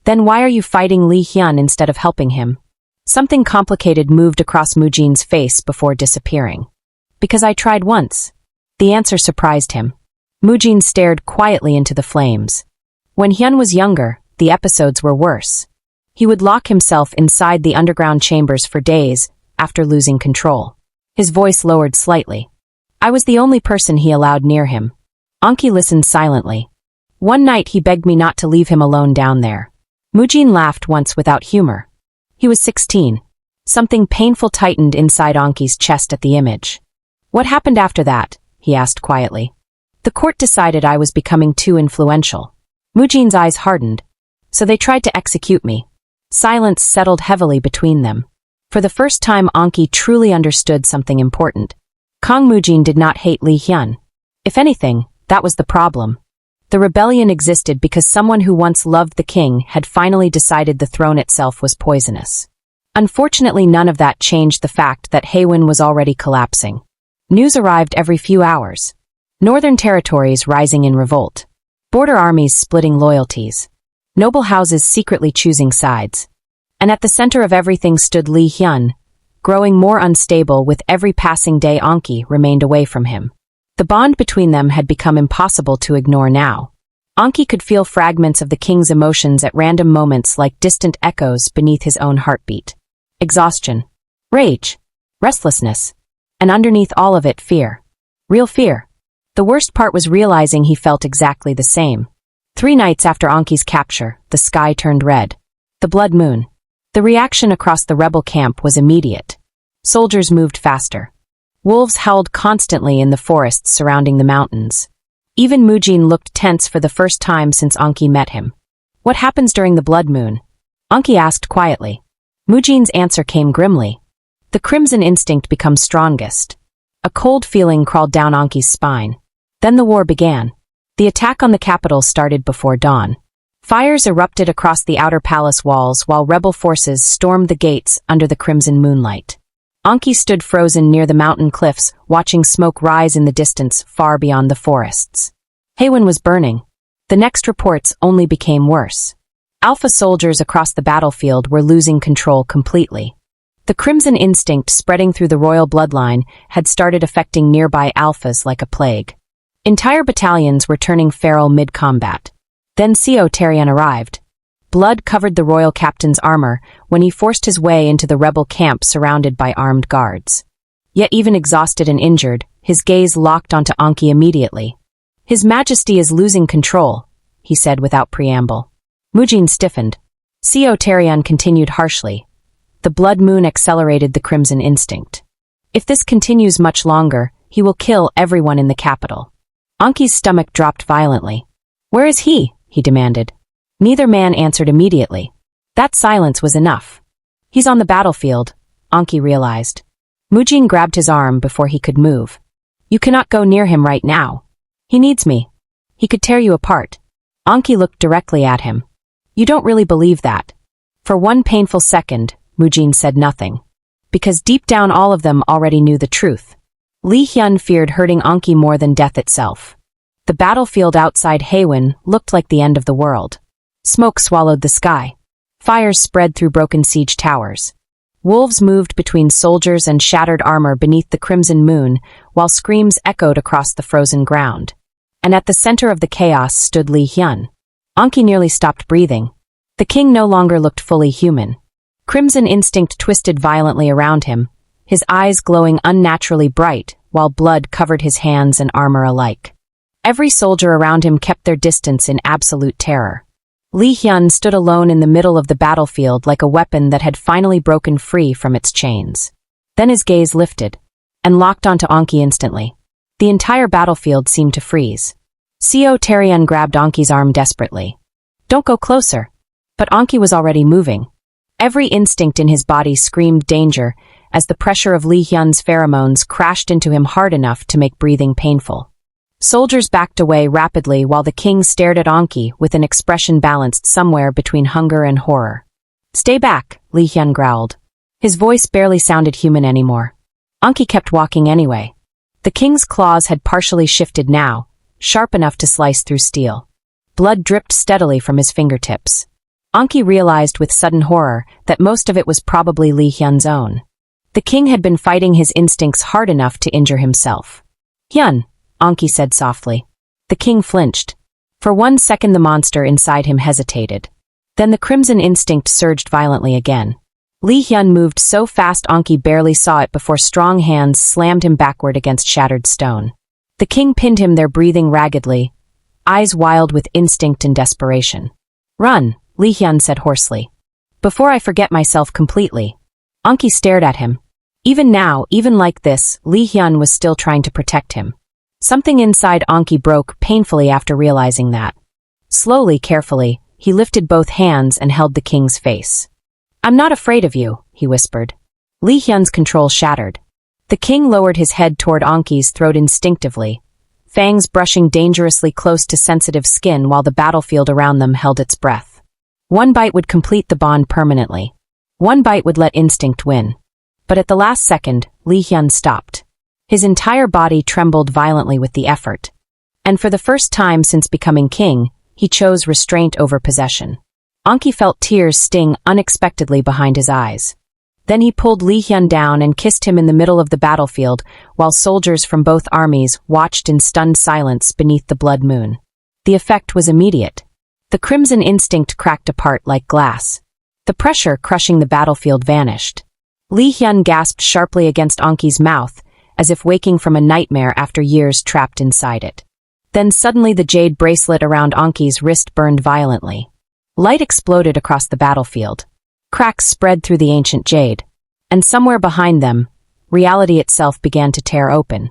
Then why are you fighting Lee Hyun instead of helping him? Something complicated moved across Mujin's face before disappearing. Because I tried once. The answer surprised him. Mujin stared quietly into the flames. When Hyun was younger, the episodes were worse. He would lock himself inside the underground chambers for days after losing control. His voice lowered slightly. I was the only person he allowed near him. Anki listened silently. One night he begged me not to leave him alone down there. Mujin laughed once without humor. He was 16. Something painful tightened inside Anki's chest at the image. What happened after that? He asked quietly. The court decided I was becoming too influential. Mujin's eyes hardened. So they tried to execute me. Silence settled heavily between them. For the first time Anki truly understood something important. Kang Mujin did not hate Lee Hyun. If anything, that was the problem. The rebellion existed because someone who once loved the king had finally decided the throne itself was poisonous. Unfortunately, none of that changed the fact that Haewon was already collapsing. News arrived every few hours. Northern territories rising in revolt. Border armies splitting loyalties. Noble houses secretly choosing sides. And at the center of everything stood Lee Hyun, growing more unstable with every passing day. Anki remained away from him. The bond between them had become impossible to ignore now. Anki could feel fragments of the king's emotions at random moments like distant echoes beneath his own heartbeat. Exhaustion. Rage. Restlessness. And underneath all of it, fear. Real fear. The worst part was realizing he felt exactly the same. 3 nights after Anki's capture, the sky turned red. The blood moon. The reaction across the rebel camp was immediate. Soldiers moved faster. Wolves howled constantly in the forests surrounding the mountains. Even Mujin looked tense for the first time since Anki met him. What happens during the blood moon? Anki asked quietly. Mujin's answer came grimly. The crimson instinct becomes strongest. A cold feeling crawled down Anki's spine. Then the war began. The attack on the capital started before dawn. Fires erupted across the outer palace walls while rebel forces stormed the gates under the crimson moonlight. Anki stood frozen near the mountain cliffs, watching smoke rise in the distance far beyond the forests. Haewon was burning. The next reports only became worse. Alpha soldiers across the battlefield were losing control completely. The crimson instinct spreading through the royal bloodline had started affecting nearby alphas like a plague. Entire battalions were turning feral mid-combat. Then Seo Taeryeon arrived. Blood covered the royal captain's armor when he forced his way into the rebel camp surrounded by armed guards. Yet even exhausted and injured, his gaze locked onto Anki immediately. "His Majesty is losing control," he said without preamble. Mujin stiffened. Seo Taeryeon continued harshly. The blood moon accelerated the crimson instinct. "If this continues much longer, he will kill everyone in the capital." Anki's stomach dropped violently. "Where is he?" he demanded. Neither man answered immediately. That silence was enough. "He's on the battlefield," Anki realized. Mujin grabbed his arm before he could move. "You cannot go near him right now. He needs me. He could tear you apart." Anki looked directly at him. "You don't really believe that." For one painful second, Mujin said nothing. Because deep down all of them already knew the truth. Lee Hyun feared hurting Anki more than death itself. The battlefield outside Haewon looked like the end of the world. Smoke swallowed the sky. Fires spread through broken siege towers. Wolves moved between soldiers and shattered armor beneath the crimson moon, while screams echoed across the frozen ground. And at the center of the chaos stood Lee Hyun. Anki nearly stopped breathing. The king no longer looked fully human. Crimson instinct twisted violently around him, his eyes glowing unnaturally bright, while blood covered his hands and armor alike. Every soldier around him kept their distance in absolute terror. Lee Hyun stood alone in the middle of the battlefield like a weapon that had finally broken free from its chains. Then his gaze lifted, and locked onto Anki instantly. The entire battlefield seemed to freeze. Seo Taeryeon grabbed Anki's arm desperately. "Don't go closer." But Anki was already moving. Every instinct in his body screamed danger as the pressure of Lee Hyun's pheromones crashed into him hard enough to make breathing painful. Soldiers backed away rapidly while the king stared at Anki with an expression balanced somewhere between hunger and horror. "Stay back," Lee Hyun growled. His voice barely sounded human anymore. Anki kept walking anyway. The king's claws had partially shifted now, sharp enough to slice through steel. Blood dripped steadily from his fingertips. Anki realized with sudden horror that most of it was probably Lee Hyun's own. The king had been fighting his instincts hard enough to injure himself. "Hyun," Anki said softly. The king flinched. For 1 second the monster inside him hesitated. Then the crimson instinct surged violently again. Lee Hyun moved so fast Anki barely saw it before strong hands slammed him backward against shattered stone. The king pinned him there breathing raggedly, eyes wild with instinct and desperation. "Run," Lee Hyun said hoarsely. "Before I forget myself completely." Anki stared at him. Even now, even like this, Lee Hyun was still trying to protect him. Something inside Anki broke painfully after realizing that. Slowly, carefully, he lifted both hands and held the king's face. "I'm not afraid of you," he whispered. Lee Hyun's control shattered. The king lowered his head toward Anki's throat instinctively, fangs brushing dangerously close to sensitive skin while the battlefield around them held its breath. One bite would complete the bond permanently. One bite would let instinct win. But at the last second, Lee Hyun stopped. His entire body trembled violently with the effort. And for the first time since becoming king, he chose restraint over possession. Anki felt tears sting unexpectedly behind his eyes. Then he pulled Lee Hyun down and kissed him in the middle of the battlefield while soldiers from both armies watched in stunned silence beneath the blood moon. The effect was immediate. The crimson instinct cracked apart like glass. The pressure crushing the battlefield vanished. Lee Hyun gasped sharply against Anki's mouth, as if waking from a nightmare after years trapped inside it. Then suddenly the jade bracelet around Anki's wrist burned violently. Light exploded across the battlefield. Cracks spread through the ancient jade. And somewhere behind them, reality itself began to tear open.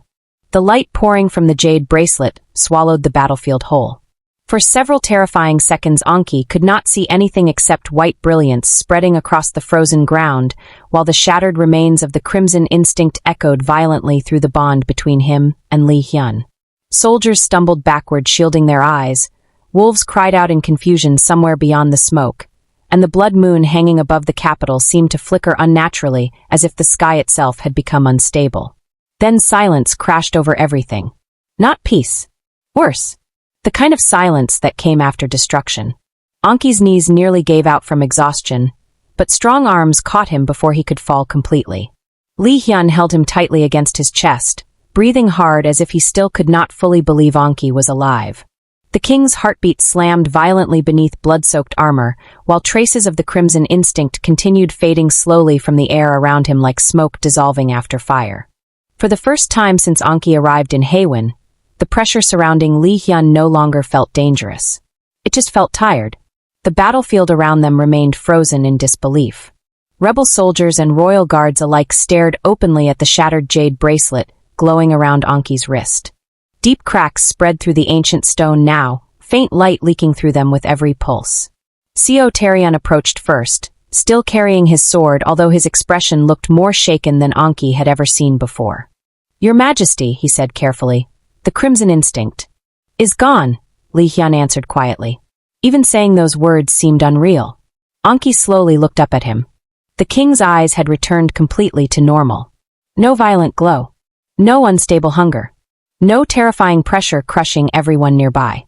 The light pouring from the jade bracelet swallowed the battlefield whole. For several terrifying seconds Anki could not see anything except white brilliance spreading across the frozen ground, while the shattered remains of the crimson instinct echoed violently through the bond between him and Lee Hyun. Soldiers stumbled backward, shielding their eyes. Wolves cried out in confusion somewhere beyond the smoke, and the blood moon hanging above the capital seemed to flicker unnaturally, as if the sky itself had become unstable. Then silence crashed over everything. Not peace. Worse. The kind of silence that came after destruction. Anki's knees nearly gave out from exhaustion, but strong arms caught him before he could fall completely. Lee Hyun held him tightly against his chest, breathing hard as if he still could not fully believe Anki was alive. The king's heartbeat slammed violently beneath blood-soaked armor, while traces of the crimson instinct continued fading slowly from the air around him like smoke dissolving after fire. For the first time since Anki arrived in Haewon, the pressure surrounding Lee Hyun no longer felt dangerous. It just felt tired. The battlefield around them remained frozen in disbelief. Rebel soldiers and royal guards alike stared openly at the shattered jade bracelet glowing around Anki's wrist. Deep cracks spread through the ancient stone now, faint light leaking through them with every pulse. Seo Taeryeon approached first, still carrying his sword, although his expression looked more shaken than Anki had ever seen before. "Your Majesty," he said carefully, "the crimson instinct is gone," Lee Hyun answered quietly. Even saying those words seemed unreal. Anki slowly looked up at him. The king's eyes had returned completely to normal. No violent glow. No unstable hunger. No terrifying pressure crushing everyone nearby.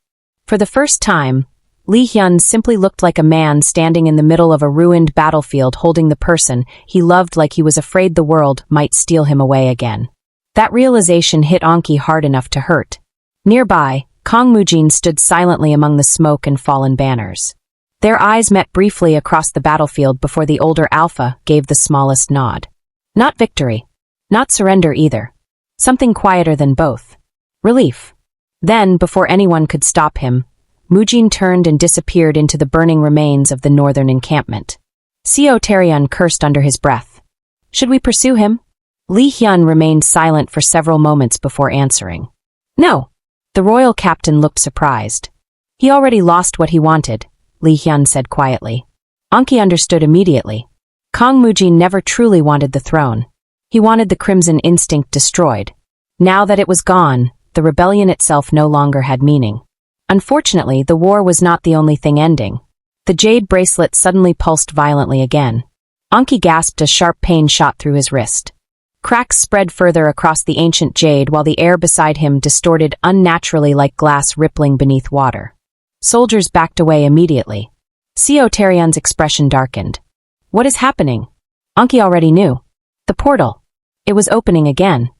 For the first time, Lee Hyun simply looked like a man standing in the middle of a ruined battlefield holding the person he loved like he was afraid the world might steal him away again. That realization hit Anki hard enough to hurt. Nearby, Kang Mujin stood silently among the smoke and fallen banners. Their eyes met briefly across the battlefield before the older Alpha gave the smallest nod. Not victory. Not surrender either. Something quieter than both. Relief. Then, before anyone could stop him, Mujin turned and disappeared into the burning remains of the northern encampment. Seo Taeryeon cursed under his breath. "Should we pursue him?" Lee Hyun remained silent for several moments before answering. "No." The royal captain looked surprised. "He already lost what he wanted," Lee Hyun said quietly. Anki understood immediately. Kang Mujin never truly wanted the throne. He wanted the crimson instinct destroyed. Now that it was gone, the rebellion itself no longer had meaning. Unfortunately, the war was not the only thing ending. The jade bracelet suddenly pulsed violently again. Anki gasped as sharp pain shot through his wrist. Cracks spread further across the ancient jade while the air beside him distorted unnaturally like glass rippling beneath water. Soldiers backed away immediately. Seo Taeryeon's expression darkened. "What is happening?" Anki already knew. The portal. It was opening again.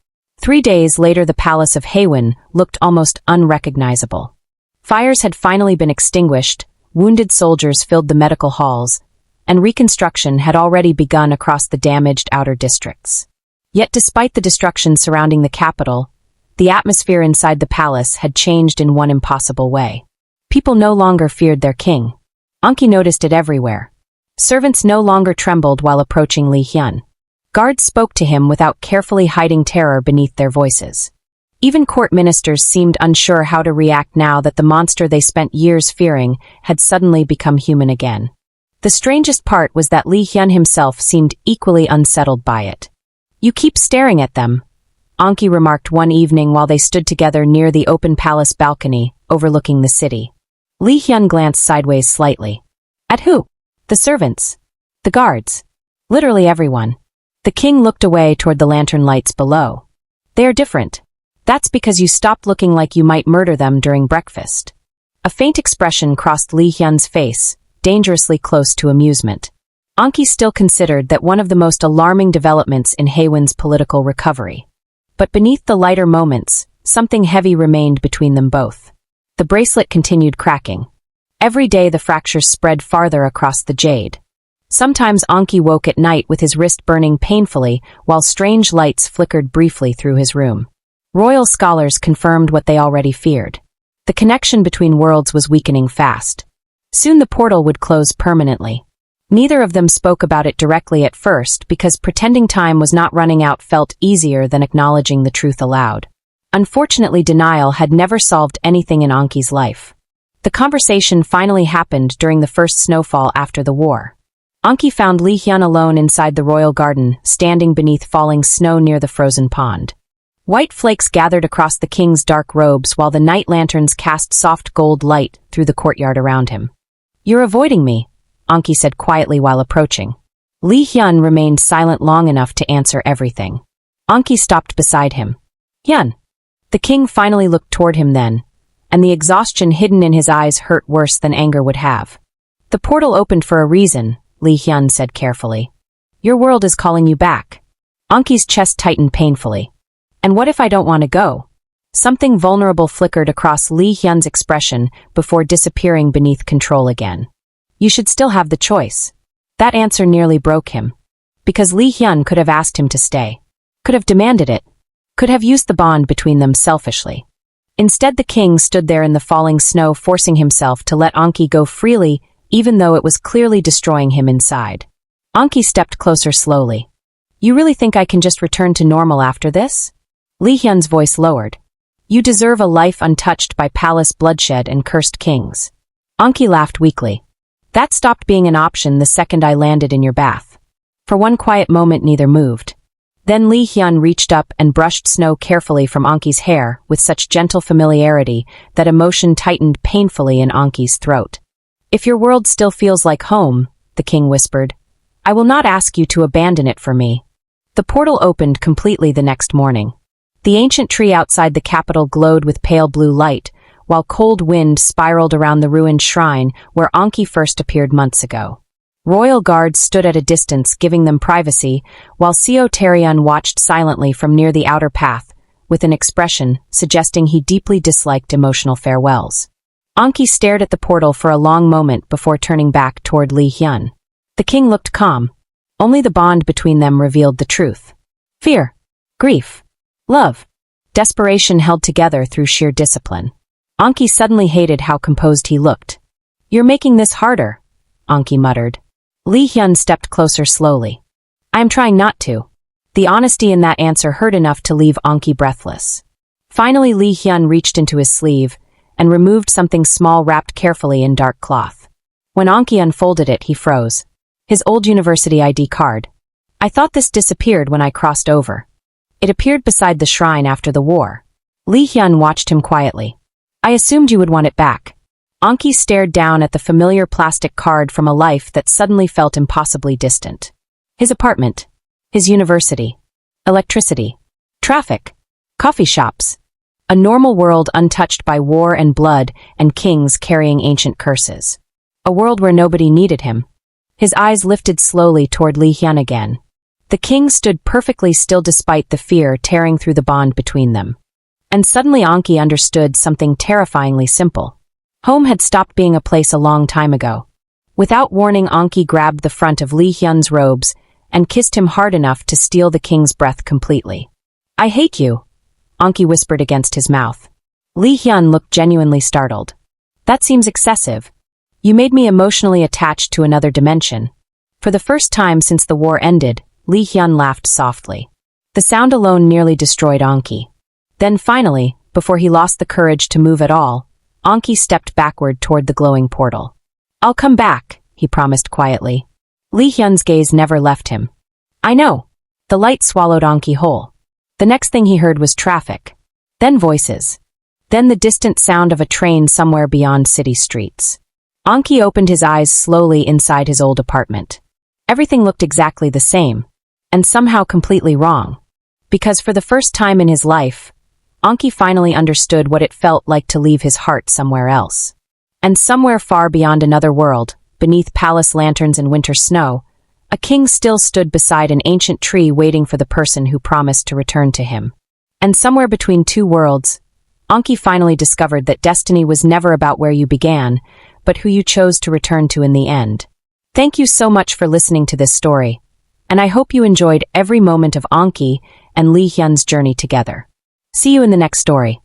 3 days later the palace of Haewon looked almost unrecognizable. Fires had finally been extinguished, wounded soldiers filled the medical halls, and reconstruction had already begun across the damaged outer districts. Yet despite the destruction surrounding the capital, the atmosphere inside the palace had changed in one impossible way. People no longer feared their king. Anki noticed it everywhere. Servants no longer trembled while approaching Lee Hyun. Guards spoke to him without carefully hiding terror beneath their voices. Even court ministers seemed unsure how to react now that the monster they spent years fearing had suddenly become human again. The strangest part was that Lee Hyun himself seemed equally unsettled by it. "You keep staring at them," Anki remarked one evening while they stood together near the open palace balcony overlooking the city. Lee Hyun glanced sideways slightly. "At who?" "The servants. The guards. Literally everyone." The king looked away toward the lantern lights below. "They are different. That's because you stopped looking like you might murder them during breakfast." A faint expression crossed Lee Hyun's face, dangerously close to amusement. Anki still considered that one of the most alarming developments in Haewon's political recovery. But beneath the lighter moments, something heavy remained between them both. The bracelet continued cracking. Every day the fractures spread farther across the jade. Sometimes Anki woke at night with his wrist burning painfully while strange lights flickered briefly through his room. Royal scholars confirmed what they already feared. The connection between worlds was weakening fast. Soon the portal would close permanently. Neither of them spoke about it directly at first because pretending time was not running out felt easier than acknowledging the truth aloud. Unfortunately, denial had never solved anything in Anki's life. The conversation finally happened during the first snowfall after the war. Anki found Lee Hyun alone inside the royal garden, standing beneath falling snow near the frozen pond. White flakes gathered across the king's dark robes while the night lanterns cast soft gold light through the courtyard around him. "You're avoiding me," Anki said quietly while approaching. Lee Hyun remained silent long enough to answer everything. Anki stopped beside him. "Hyun." The king finally looked toward him then, and the exhaustion hidden in his eyes hurt worse than anger would have. "The portal opened for a reason," Lee Hyun said carefully. "Your world is calling you back." Anki's chest tightened painfully. "And what if I don't want to go?" Something vulnerable flickered across Lee Hyun's expression before disappearing beneath control again. "You should still have the choice." That answer nearly broke him. Because Lee Hyun could have asked him to stay. Could have demanded it. Could have used the bond between them selfishly. Instead, the king stood there in the falling snow, forcing himself to let Anki go freely, even though it was clearly destroying him inside. Anki stepped closer slowly. "You really think I can just return to normal after this?" Lee Hyun's voice lowered. "You deserve a life untouched by palace bloodshed and cursed kings." Anki laughed weakly. "That stopped being an option the second I landed in your bath." For one quiet moment, neither moved. Then Lee Hyun reached up and brushed snow carefully from Anki's hair with such gentle familiarity that emotion tightened painfully in Anki's throat. "If your world still feels like home," the king whispered, "I will not ask you to abandon it for me." The portal opened completely the next morning. The ancient tree outside the capital glowed with pale blue light, while cold wind spiraled around the ruined shrine where Anki first appeared months ago. Royal guards stood at a distance, giving them privacy, while Seo Taeryeon watched silently from near the outer path, with an expression suggesting he deeply disliked emotional farewells. Anki stared at the portal for a long moment before turning back toward Lee Hyun. The king looked calm. Only the bond between them revealed the truth. Fear, grief, love, desperation held together through sheer discipline. Anki suddenly hated how composed he looked. "You're making this harder," Anki muttered. Lee Hyun stepped closer slowly. "I am trying not to." The honesty in that answer hurt enough to leave Anki breathless. Finally, Lee Hyun reached into his sleeve and removed something small wrapped carefully in dark cloth. When Anki unfolded it, he froze. His old university ID card. "I thought this disappeared when I crossed over." "It appeared beside the shrine after the war." Lee Hyun watched him quietly. "I assumed you would want it back." Anki stared down at the familiar plastic card from a life that suddenly felt impossibly distant. His apartment. His university. Electricity. Traffic. Coffee shops. A normal world untouched by war and blood and kings carrying ancient curses. A world where nobody needed him. His eyes lifted slowly toward Lee Hyun again. The king stood perfectly still despite the fear tearing through the bond between them. And suddenly Anki understood something terrifyingly simple. Home had stopped being a place a long time ago. Without warning, Anki grabbed the front of Lee Hyun's robes and kissed him hard enough to steal the king's breath completely. "I hate you," Anki whispered against his mouth. Lee Hyun looked genuinely startled. "That seems excessive. You made me emotionally attached to another dimension." For the first time since the war ended, Lee Hyun laughed softly. The sound alone nearly destroyed Anki. Then finally, before he lost the courage to move at all, Anki stepped backward toward the glowing portal. "I'll come back," he promised quietly. Lee Hyun's gaze never left him. "I know." The light swallowed Anki whole. The next thing he heard was traffic. Then voices. Then the distant sound of a train somewhere beyond city streets. Anki opened his eyes slowly inside his old apartment. Everything looked exactly the same, and somehow completely wrong. Because for the first time in his life, Anki finally understood what it felt like to leave his heart somewhere else. And somewhere far beyond another world, beneath palace lanterns and winter snow, a king still stood beside an ancient tree waiting for the person who promised to return to him. And somewhere between two worlds, Anki finally discovered that destiny was never about where you began, but who you chose to return to in the end. Thank you so much for listening to this story, and I hope you enjoyed every moment of Anki and Lee Hyun's journey together. See you in the next story.